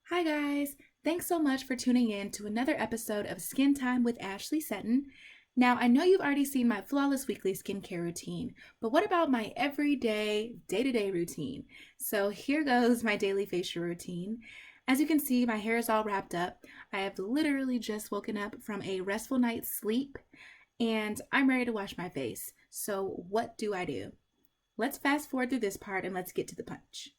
Hi guys! Thanks so much for tuning in to another episode of Skin Time with Ashley Sutton. Now, I know you've already seen my flawless weekly skincare routine, but what about my everyday, day-to-day routine? So here goes my daily facial routine. As you can see, my hair is all wrapped up. I have literally just woken up from a restful night's sleep, and I'm ready to wash my face. So what do I do? Let's fast forward through this part and let's get to the punch.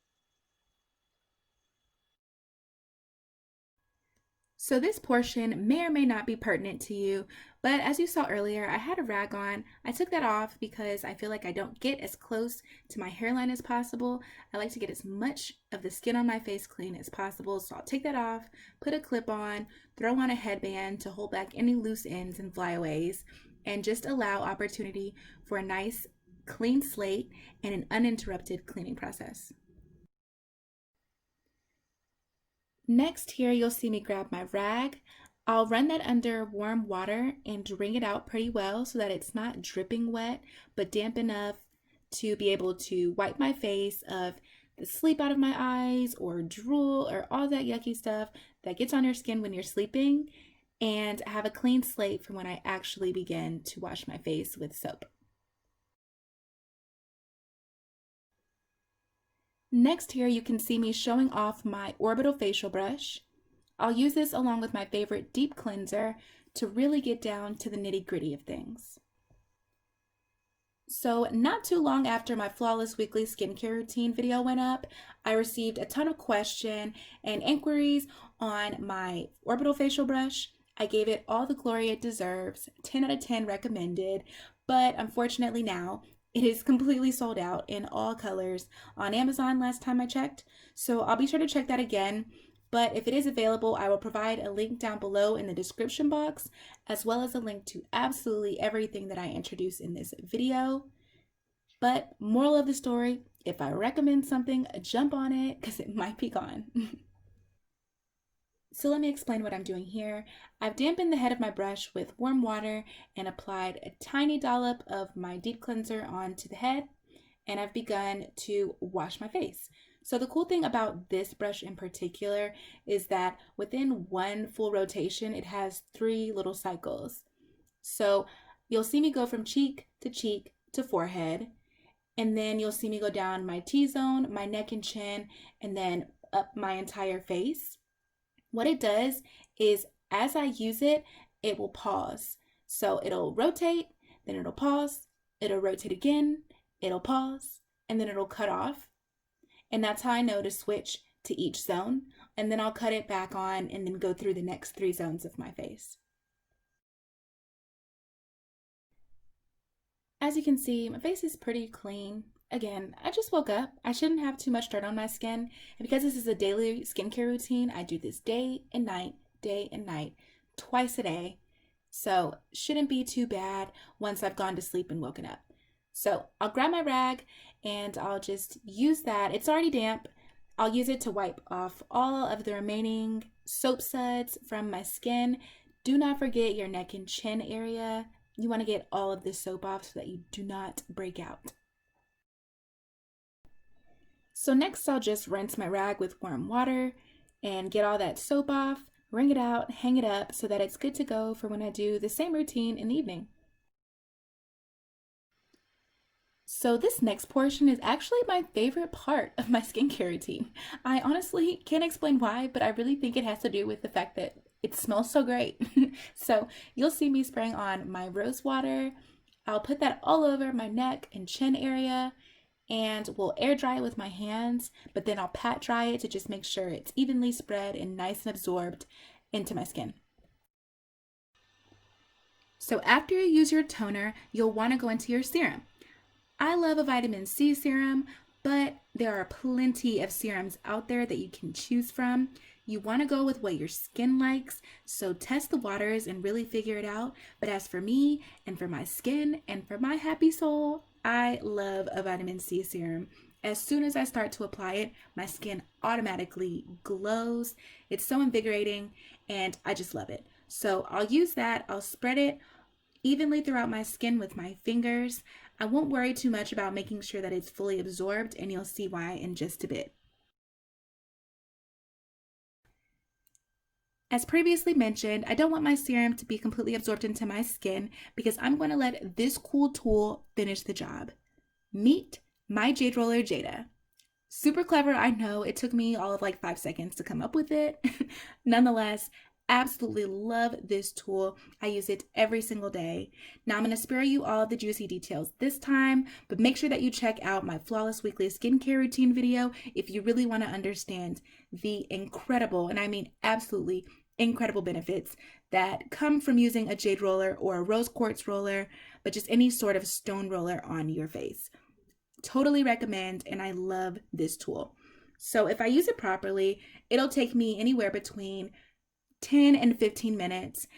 So this portion may or may not be pertinent to you, but as you saw earlier, I had a rag on. I took that off because I feel like I don't get as close to my hairline as possible. I like to get as much of the skin on my face clean as possible, so I'll take that off, put a clip on, throw on a headband to hold back any loose ends and flyaways, and just allow opportunity for a nice clean slate and an uninterrupted cleaning process. Next here, you'll see me grab my rag. I'll run that under warm water and wring it out pretty well so that it's not dripping wet, but damp enough to be able to wipe my face of the sleep out of my eyes or drool or all that yucky stuff that gets on your skin when you're sleeping, and have a clean slate for when I actually begin to wash my face with soap. Next here, you can see me showing off my orbital facial brush. I'll use this along with my favorite deep cleanser to really get down to the nitty-gritty of things. So not too long after my flawless weekly skincare routine video went up, I received a ton of questions and inquiries on my orbital facial brush. I gave it all the glory it deserves, 10 out of 10 recommended, but unfortunately now it is completely sold out in all colors on Amazon last time I checked, so I'll be sure to check that again. But if it is available, I will provide a link down below in the description box, as well as a link to absolutely everything that I introduce in this video. But moral of the story, if I recommend something, jump on it because it might be gone. So let me explain what I'm doing here. I've dampened the head of my brush with warm water and applied a tiny dollop of my deep cleanser onto the head, and I've begun to wash my face. So the cool thing about this brush in particular is that within one full rotation, it has 3 little cycles. So you'll see me go from cheek to forehead, and then you'll see me go down my T-zone, my neck and chin, and then up my entire face. What it does is as I use it, it will pause. So it'll rotate, then it'll pause, it'll rotate again, it'll pause, and then it'll cut off. And that's how I know to switch to each zone. And then I'll cut it back on and then go through the next 3 zones of my face. As you can see, my face is pretty clean. Again, I just woke up. I shouldn't have too much dirt on my skin. And because this is a daily skincare routine, I do this day and night, twice a day. So shouldn't be too bad once I've gone to sleep and woken up. So I'll grab my rag and I'll just use that. It's already damp. I'll use it to wipe off all of the remaining soap suds from my skin. Do not forget your neck and chin area. You want to get all of this soap off so that you do not break out. So next I'll just rinse my rag with warm water and get all that soap off, wring it out, hang it up so that it's good to go for when I do the same routine in the evening. So this next portion is actually my favorite part of my skincare routine. I honestly can't explain why, but I really think it has to do with the fact that it smells so great. So you'll see me spraying on my rose water. I'll put that all over my neck and chin area, and we'll air dry it with my hands, but then I'll pat dry it to just make sure it's evenly spread and nice and absorbed into my skin. So after you use your toner, you'll want to go into your serum. I love a vitamin C serum, but there are plenty of serums out there that you can choose from. You want to go with what your skin likes, so test the waters and really figure it out. But as for me and for my skin and for my happy soul, I love a vitamin C serum. As soon as I start to apply it, my skin automatically glows. It's so invigorating and I just love it. So I'll use that. I'll spread it evenly throughout my skin with my fingers. I won't worry too much about making sure that it's fully absorbed, and you'll see why in just a bit. As previously mentioned, I don't want my serum to be completely absorbed into my skin because I'm going to let this cool tool finish the job. Meet my Jade Roller JADE. Super clever, I know. It took me all of like 5 seconds to come up with it. Nonetheless, absolutely love this tool. I use it every single day. Now I'm going to spare you all of the juicy details this time, but make sure that you check out my Flawless Weekly Skincare Routine video if you really want to understand the incredible, and I mean absolutely incredible benefits that come from using a jade roller or a rose quartz roller, but just any sort of stone roller on your face. Totally recommend, and I love this tool. So if I use it properly, it'll take me anywhere between 10 and 15 minutes.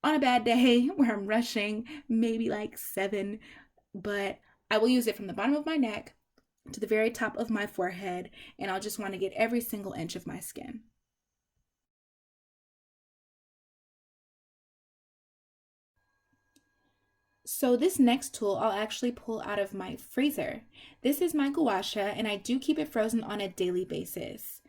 On a bad day where I'm rushing, maybe like 7, but I will use it from the bottom of my neck to the very top of my forehead, and I'll just want to get every single inch of my skin. So this next tool I'll actually pull out of my freezer. This is my gua sha, and I do keep it frozen on a daily basis.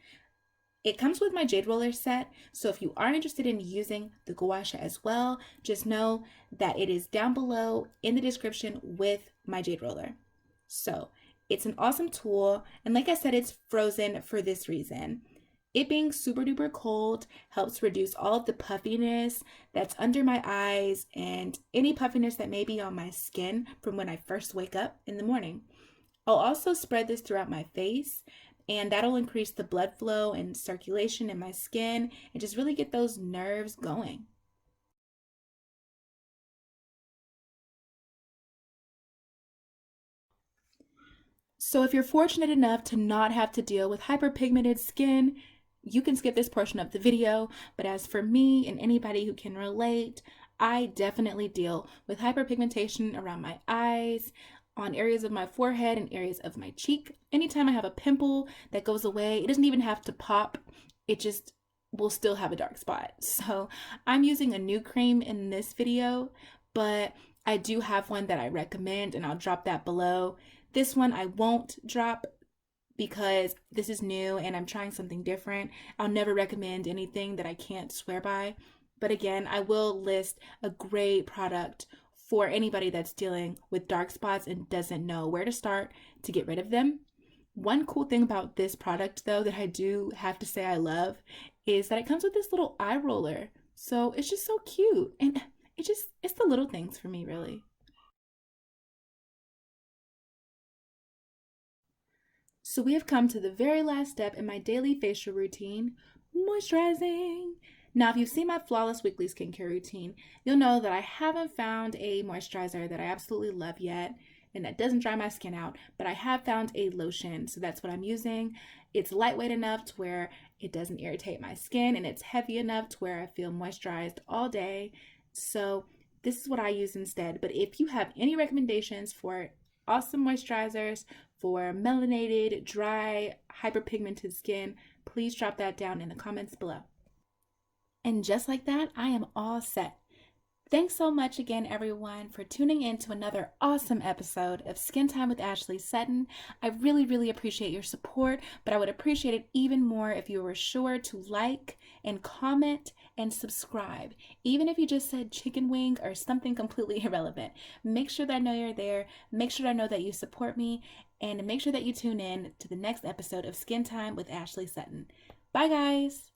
It comes with my jade roller set, so if you are interested in using the gua sha as well, just know that it is down below in the description with my jade roller. So it's an awesome tool, and like I said, it's frozen for this reason. It being super duper cold helps reduce all of the puffiness that's under my eyes and any puffiness that may be on my skin from when I first wake up in the morning. I'll also spread this throughout my face, and that'll increase the blood flow and circulation in my skin and just really get those nerves going. So if you're fortunate enough to not have to deal with hyperpigmented skin, you can skip this portion of the video, but as for me and anybody who can relate, I definitely deal with hyperpigmentation around my eyes, on areas of my forehead and areas of my cheek. Anytime I have a pimple that goes away, it doesn't even have to pop, it just will still have a dark spot. So I'm using a new cream in this video, but I do have one that I recommend, and I'll drop that below. This one I won't drop because this is new and I'm trying something different. I'll never recommend anything that I can't swear by. But again, I will list a great product for anybody that's dealing with dark spots and doesn't know where to start to get rid of them. One cool thing about this product though that I do have to say I love is that it comes with this little eye roller. So it's just so cute, and it's the little things for me really. So we have come to the very last step in my daily facial routine, moisturizing. Now, if you've seen my Flawless Weekly Skincare Routine, you'll know that I haven't found a moisturizer that I absolutely love yet and that doesn't dry my skin out, but I have found a lotion, so that's what I'm using. It's lightweight enough to where it doesn't irritate my skin, and it's heavy enough to where I feel moisturized all day. So this is what I use instead. But if you have any recommendations for awesome moisturizers for melanated, dry, hyperpigmented skin, please drop that down in the comments below. And just like that, I am all set. Thanks so much again, everyone, for tuning in to another awesome episode of Skin Time with Ashley Sutton. I really, really appreciate your support, but I would appreciate it even more if you were sure to like and comment and subscribe. Even if you just said chicken wing or something completely irrelevant, make sure that I know you're there. Make sure that I know that you support me, and make sure that you tune in to the next episode of Skin Time with Ashley Sutton. Bye, guys.